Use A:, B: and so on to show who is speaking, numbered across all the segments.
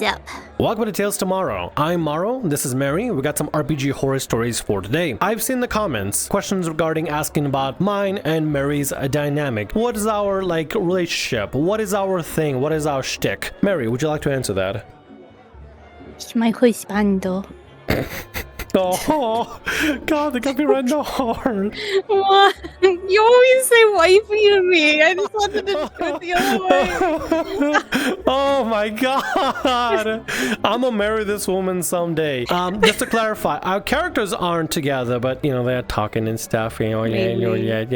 A: What's up?
B: Welcome to Tales Tomorrow. I'm Morrow, this is Mary. We got some RPG horror stories for today. I've seen the comments, questions regarding asking about mine and Mary's dynamic. What is our, relationship? What is our thing? What is our shtick? Mary, would you like to answer that?
A: My husbando.
B: Oh, God, they got me right in the heart.
A: What? You always say wifey to me. I just wanted to do it the other way.
B: Oh my God. I'm gonna marry this woman someday. Just to clarify, our characters aren't together, but they're talking and stuff. They're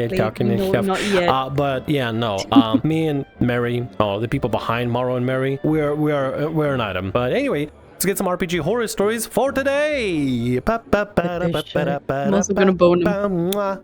B: talking and stuff.
A: Not yet.
B: But yeah, no. Me and Mary, the people behind Morrow and Mary, we're an item. But anyway. Let's get some RPG horror stories for today.
A: I'm also gonna bone him.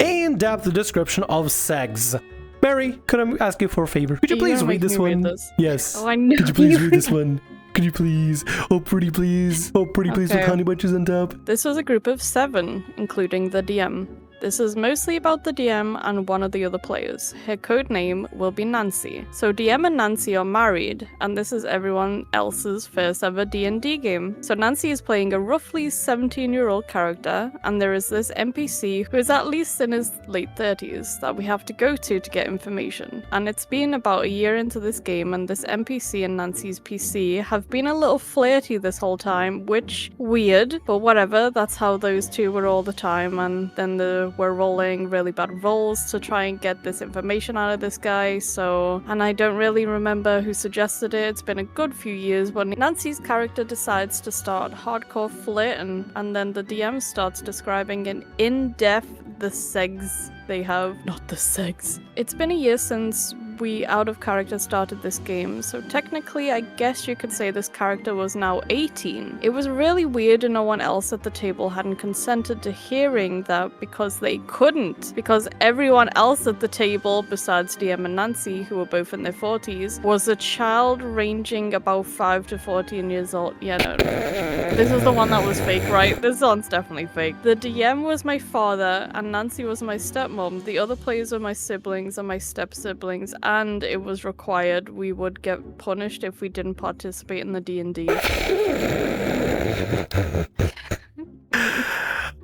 B: In-depth description of seggs. Mary, could I ask you for a favor? Could you please read this one? Yes.
A: Oh, I know.
B: Could you please read this one? Could you please? Oh, pretty please. Oh, pretty please with honey bunches on top.
C: This was a group of 7, including the DM. This is mostly about the DM and one of the other players. Her code name will be Nancy. So DM and Nancy are married, and this is everyone else's first ever D&D game. So Nancy is playing a roughly 17-year-old character, and there is this NPC who is at least in his late 30s that we have to go to get information. And it's been about a year into this game, and this NPC and Nancy's PC have been a little flirty this whole time, which weird, but whatever, that's how those two were all the time, and then we're rolling really bad rolls to try and get this information out of this guy, and I don't really remember who suggested it. It's been a good few years when Nancy's character decides to start hardcore flirting, and then the DM starts describing in-depth the seggs they have. Not the seggs. It's been a year since we out of character started this game, so technically I guess you could say this character was now 18. It was really weird and no one else at the table hadn't consented to hearing that because they couldn't. Because everyone else at the table, besides DM and Nancy, who were both in their 40s, was a child ranging about 5 to 14 years old. Yeah, no. This is the one that was fake, right? This one's definitely fake. The DM was my father and Nancy was my stepmom. The other players were my siblings and my step-siblings, and it was required we would get punished if we didn't participate in the D&D.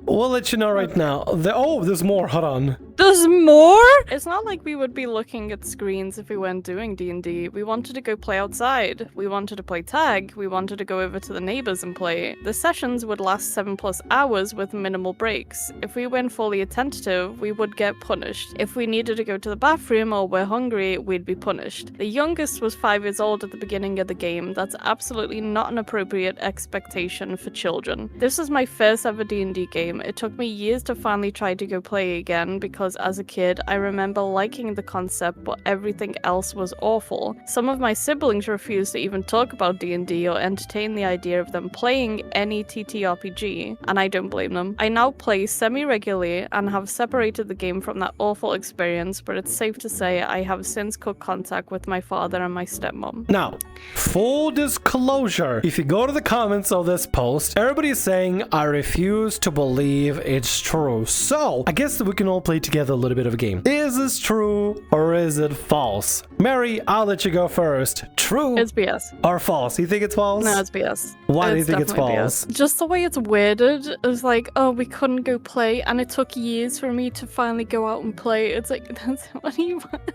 B: We'll let you know right now. There's more. Hold on.
C: There's more? It's not like we would be looking at screens if we weren't doing D&D. We wanted to go play outside. We wanted to play tag. We wanted to go over to the neighbors and play. The sessions would last 7+ hours with minimal breaks. If we weren't fully attentive, we would get punished. If we needed to go to the bathroom or we're hungry, we'd be punished. The youngest was 5 years old at the beginning of the game. That's absolutely not an appropriate expectation for children. This was my first ever D&D game. It took me years to finally try to go play again because as a kid, I remember liking the concept, but everything else was awful. Some of my siblings refused to even talk about D&D or entertain the idea of them playing any TTRPG, and I don't blame them. I now play semi-regularly and have separated the game from that awful experience, but it's safe to say I have since cut contact with my father and my stepmom.
B: Now, full disclosure, if you go to the comments of this post, everybody is saying, I refuse to believe it's true. So, I guess that we can all play together a little bit of a game. Is this true or is it false? Mary, I'll let you go first. True
C: It's BS.
B: or false? You think it's false?
C: No, it's BS.
B: Why do you think it's
C: definitely
B: false?
C: BS. Just the way it's worded. It was like, oh, we couldn't go play, and it took years for me to finally go out and play. It's like, what do you want?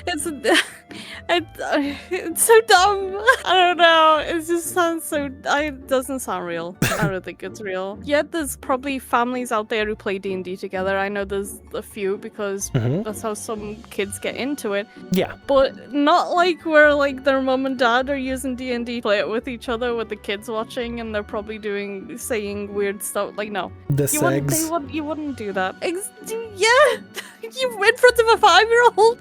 C: It's so dumb. I don't know. It just sounds so. It doesn't sound real. I don't think it's real. Yet there's probably families out there who play D&D together. I know there's a few because that's how some kids get into it.
B: Yeah.
C: But not like where like their mom and dad are using D&D, play it with each other with the kids watching, and they're probably saying weird stuff. Like no,
B: The
C: you
B: seggs.
C: you wouldn't do that. Yeah, you in front of a 5-year-old.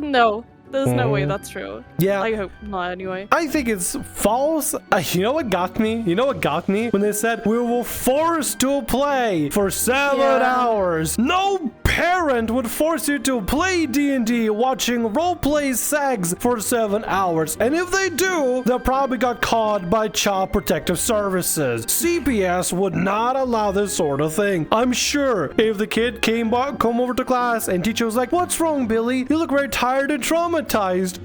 C: No. There's no way that's true.
B: Yeah.
C: I hope not anyway.
B: I think it's false. You know what got me? When they said we were forced to play for 7 hours. No parent would force you to play D&D watching roleplay seggs for 7 hours. And if they do, they'll probably got caught by Child Protective Services. CPS would not allow this sort of thing. I'm sure if the kid come over to class and teacher was like, "What's wrong, Billy? You look very tired and traumatized." traumatized.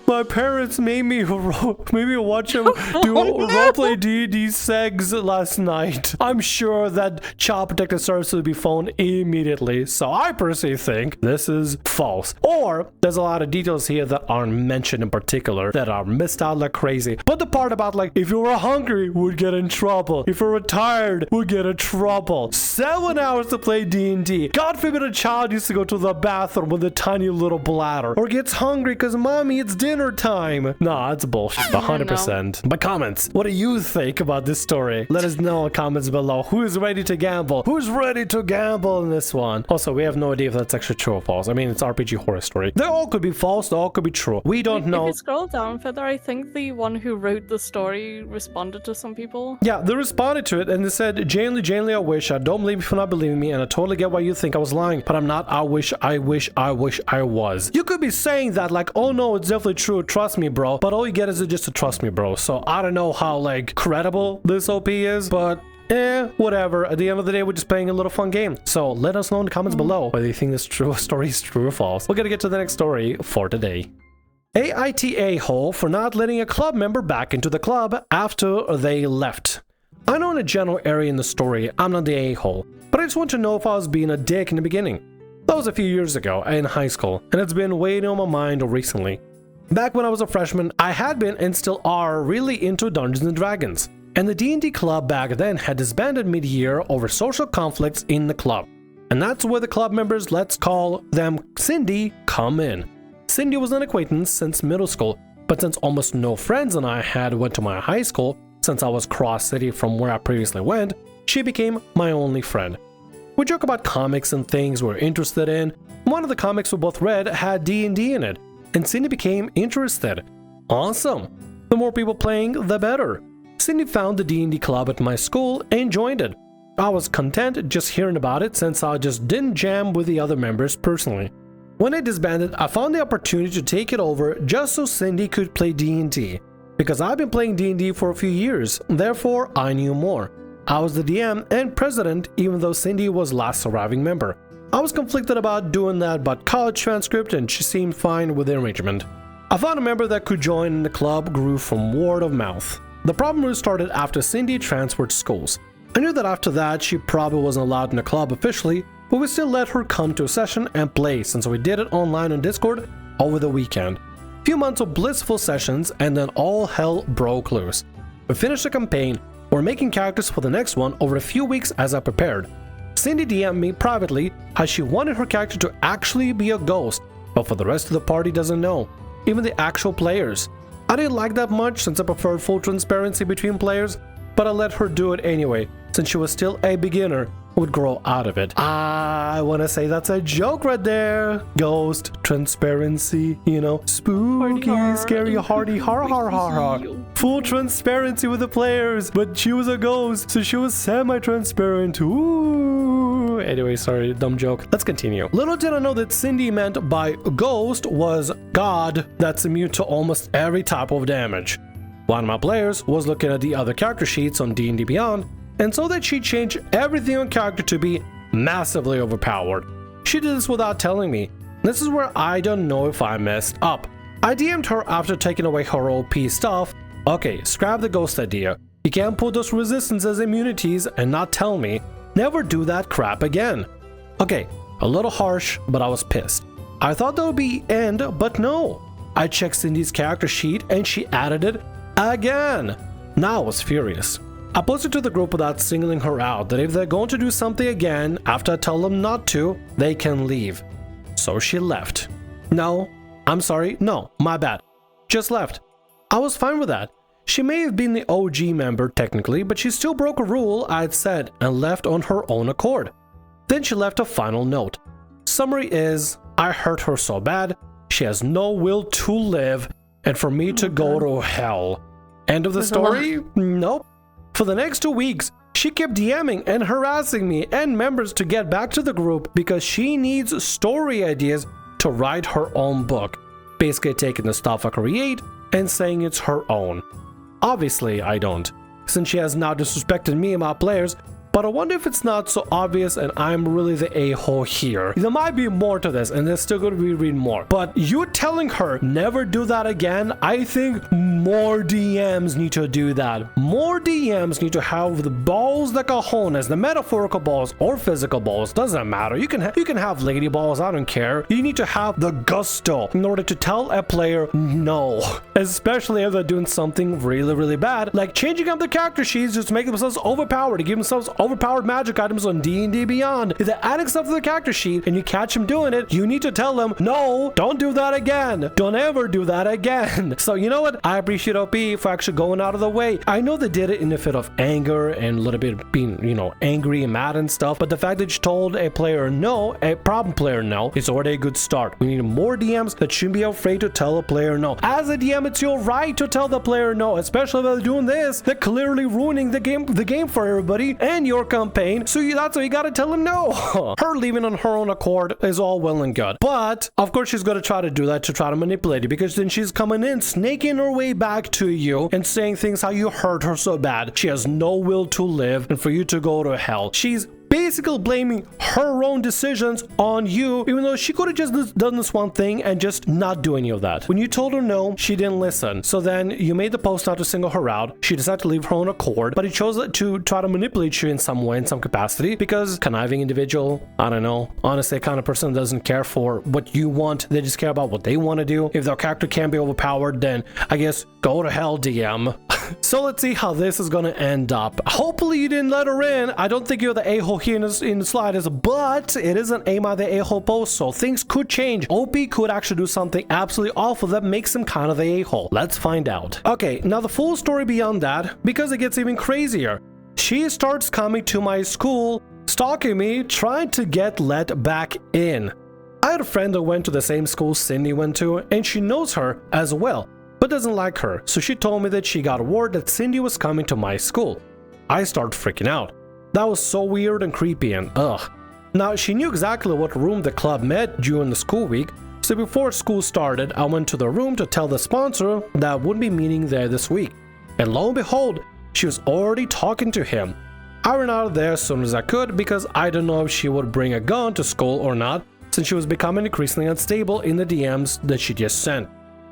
B: My parents made me watch them do roleplay D&D seggs last night. I'm sure that Child Protective Services will be phoned immediately. So I personally think this is false. Or there's a lot of details here that aren't mentioned in particular that are missed out like crazy. But the part about like if you were hungry, would get in trouble. If you were tired, would get in trouble. 7 hours to play D&D. God forbid a child used to go to the bathroom with a tiny little bladder, or gets hungry because mommy, it's dinner time. Nah, that's bullshit. 100%. But comments, what do you think about this story? Let us know in comments below. Who is ready to gamble? Who's ready to gamble in this one? Also, we have no idea if that's actually true or false. I mean, it's RPG horror story. They all could be false. They all could be true. We don't know.
C: If you scroll down further, I think the one who wrote the story responded to some people.
B: Yeah, they responded to it and they said, genuinely, I wish. I don't blame you for not believing me, and I totally get why you think I was lying, but I'm not. I wish I was. You could be saying that like, oh no, it's definitely true. Trust me, bro. But all you get is just to trust me, bro. So I don't know how like credible this OP is, but whatever. At the end of the day, we're just playing a little fun game. So let us know in the comments below whether you think this story is true or false. We're gonna get to the next story for today. AITA hole for not letting a club member back into the club after they left. I know in a general area in the story, I'm not the a-hole, but I just want to know if I was being a dick in the beginning. That was a few years ago in high school, and it's been weighing on my mind recently. Back when I was a freshman, I had been and still are really into Dungeons & Dragons, and the D&D club back then had disbanded mid-year over social conflicts in the club. And that's where the club members, let's call them Cindy, come in. Cindy was an acquaintance since middle school, but since almost no friends and I had went to my high school, since I was cross-city from where I previously went, she became my only friend. We joke about comics and things we're interested in. One of the comics we both read had D&D in it, and Cindy became interested. Awesome! The more people playing, the better. Cindy found the D&D club at my school and joined it. I was content just hearing about it since I just didn't jam with the other members personally. When it disbanded, I found the opportunity to take it over just so Cindy could play D&D. Because I've been playing D&D for a few years, therefore I knew more. I was the DM and president even though Cindy was last surviving member. I was conflicted about doing that but college transcript and she seemed fine with the arrangement. I found a member that could join and the club grew from word of mouth. The problem really started after Cindy transferred schools. I knew that after that she probably wasn't allowed in the club officially, but we still let her come to a session and play since we did it online on Discord over the weekend. Few months of blissful sessions and then all hell broke loose. We finished the campaign, we're making characters for the next one over a few weeks as I prepared. Cindy DM'd me privately how she wanted her character to actually be a ghost, but for the rest of the party doesn't know, even the actual players. I didn't like that much since I preferred full transparency between players, but I let her do it anyway, since she was still a beginner who would grow out of it. I wanna say that's a joke right there. Ghost, transparency, you know, spooky, scary, hardy, har. Full transparency with the players, but she was a ghost, so she was semi-transparent. Ooh. Anyway, sorry, dumb joke. Let's continue. Little did I know that Cindy meant by ghost was god that's immune to almost every type of damage. One of my players was looking at the other character sheets on D&D Beyond and saw that she changed everything on character to be massively overpowered. She did this without telling me. This is where I don't know if I messed up. I DM'd her after taking away her OP stuff. Okay, scrap the ghost idea. You can't put those resistance as immunities and not tell me. Never do that crap again. Okay, a little harsh, but I was pissed. I thought that would be end, but no. I checked Cindy's character sheet and she added it again. Now I was furious. I posted to the group without singling her out that if they're going to do something again after I tell them not to, they can leave. So she left. No, I'm sorry, no, my bad. Just left. I was fine with that. She may have been the OG member technically, but she still broke a rule I'd said and left on her own accord. Then she left a final note. Summary is, I hurt her so bad, she has no will to live, and for me to go to hell. End of the story? Nope. For the next 2 weeks, she kept DMing and harassing me and members to get back to the group because she needs story ideas to write her own book. Basically taking the stuff I create and saying it's her own. Obviously, I don't, since she has now disrespected me and my players, but I wonder if it's not so obvious and I'm really the a-hole here. There might be more to this, and there's still going to be reading more. But you telling her never do that again, I think more DMs need to do that. More DMs need to have the balls, the cojones, the metaphorical balls or physical balls, doesn't matter. You can have lady balls, I don't care. You need to have the gusto in order to tell a player no, especially if they're doing something really bad, like changing up the character sheets just to make themselves overpowered, to give themselves overpowered magic items on D&D Beyond. If they're adding stuff to the character sheet and you catch them doing it, you need to tell them, no, don't do that again. Don't ever do that again. So you know what? I appreciate OP for actually going out of the way. I know they did it in a fit of anger and a little bit being, you know, angry and mad and stuff, but the fact that you told a player no, a problem player no, is already a good start. We need more DMs that shouldn't be afraid to tell a player no. As a DM, it's your right to tell the player no, especially if they're doing this. They're clearly ruining the game for everybody and your campaign, so that's why you gotta tell them no. Her leaving on her own accord is all well and good, but of course she's gonna try to do that to try to manipulate you, because then she's coming in, snaking her way back to you and saying things how you hurt her so bad. She has no will to live and for you to go to hell. She's basically blaming her own decisions on you, even though she could have just done this one thing and just not do any of that. When you told her no, she didn't listen. So then you made the post not to single her out. She decided to leave her own accord, but he chose to try to manipulate you in some way, in some capacity, because conniving individual, I don't know, honestly, a kind of person that doesn't care for what you want. They just care about what they want to do. If their character can't be overpowered, then I guess go to hell, DM. So let's see how this is gonna end up. Hopefully you didn't let her in. I don't think you're the a-hole here in the sliders, but it is an Am I the a-hole post, so things could change. OP could actually do something absolutely awful that makes him kind of the a-hole. Let's find out. Okay, now the full story beyond that, because it gets even crazier. She starts coming to my school, stalking me, trying to get let back in. I had a friend that went to the same school Cindy went to, and she knows her as well, but doesn't like her, so she told me that she got word that Cindy was coming to my school. I started freaking out. That was so weird and creepy and ugh. Now, she knew exactly what room the club met during the school week, so before school started, I went to the room to tell the sponsor that I wouldn't be meeting there this week. And lo and behold, she was already talking to him. I ran out of there as soon as I could because I don't know if she would bring a gun to school or not, since she was becoming increasingly unstable in the DMs that she just sent.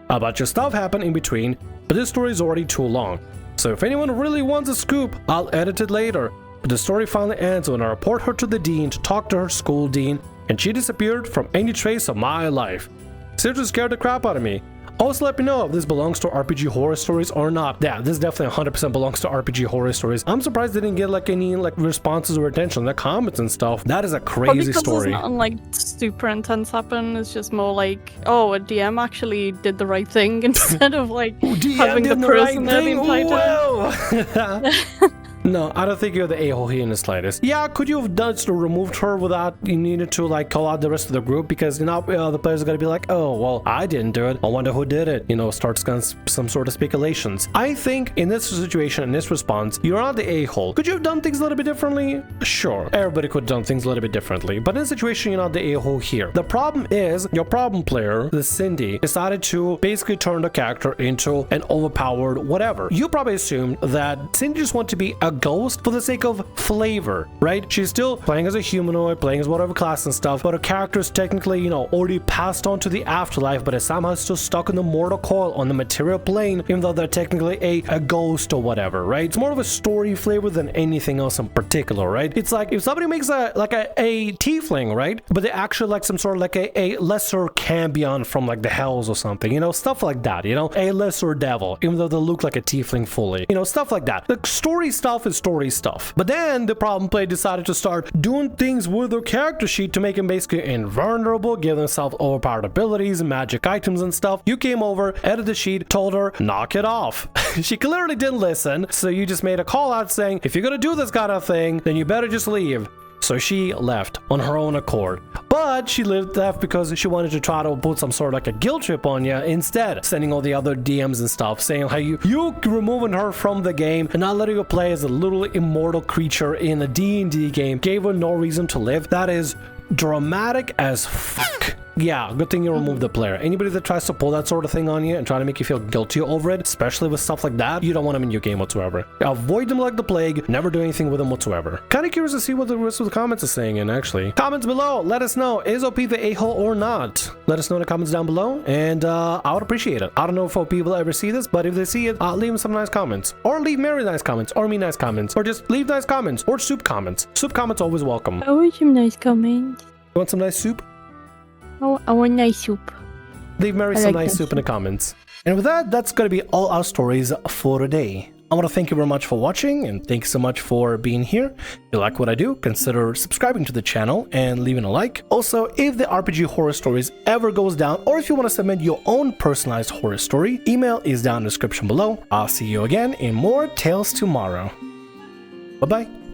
B: A bunch of stuff happened in between, but this story is already too long. So if anyone really wants a scoop, I'll edit it later. But the story finally ends when I report her to the dean to talk to her school dean, and she disappeared from any trace of my life. Seriously scared the crap out of me. Also let me know if this belongs to RPG Horror Stories or not. Yeah, this definitely 100% belongs to RPG Horror Stories. I'm surprised they didn't get like any like responses or attention in the comments and stuff. That is a crazy story.
C: It's not like super intense happen. It's just more like, oh, a DM actually did the right thing instead of like having the person there the entire time.
B: No, I don't think you're the a-hole here in the slightest. Yeah, could you have done to removed her without you needed to like call out the rest of the group, because you know the players are gonna be like, oh well, I didn't do it, I wonder who did it, you know, starts some sort of speculations. I think in this situation, in this response, you're not the a-hole. Could you have done things a little bit differently? Sure, everybody could have done things a little bit differently, but in this situation, you're not the a-hole here. The problem is your problem player, the Cindy, decided to basically turn the character into an overpowered whatever. You probably assumed that Cindy just wanted to be a ghost for the sake of flavor, right? She's still playing as a humanoid, playing as whatever class and stuff, but her character is technically, you know, already passed on to the afterlife, but is somehow still stuck in the mortal coil on the material plane, even though they're technically a ghost or whatever, right? It's more of a story flavor than anything else in particular, right? It's like if somebody makes a tiefling, right? But they actually like some sort of like a lesser cambion from like the hells or something, you know, stuff like that, you know, a lesser devil, even though they look like a tiefling fully, you know, stuff like that. The story stuff is story stuff. But then the problem player decided to start doing things with their character sheet to make him basically invulnerable, give themselves overpowered abilities and magic items and stuff. You came over, edited the sheet, told her, knock it off. She clearly didn't listen, so you just made a call out saying, if you're gonna do this kind of thing, then you better just leave. So she left on her own accord. But she left because she wanted to try to put some sort of like a guilt trip on you instead, sending all the other DMs and stuff, saying how you removing her from the game and not letting her play as a little immortal creature in a D&D game gave her no reason to live. That is dramatic as fuck. Yeah, good thing you removed the player. Anybody that tries to pull that sort of thing on you and try to make you feel guilty over it, especially with stuff like that, you don't want them in your game whatsoever. Avoid them like the plague. Never do anything with them whatsoever. Kind of curious to see what the rest of the comments is saying, and actually, comments below. Let us know, is OP the a-hole or not? Let us know in the comments down below, and I would appreciate it. I don't know if OP will ever see this, but if they see it, leave them some nice comments, or leave Mary nice comments, or me nice comments, or just leave nice comments, or soup comments. Soup comments always welcome.
A: I want some nice comments.
B: You want some nice soup?
A: Oh, I want nice soup.
B: Leave Mary some nice soup in the comments. And with that, that's going to be all our stories for today. I want to thank you very much for watching, and thank you so much for being here. If you like what I do, consider subscribing to the channel and leaving a like. Also, if the RPG Horror Stories ever goes down, or if you want to submit your own personalized horror story, email is down in the description below. I'll see you again in more Tales Tomorrow. Bye-bye.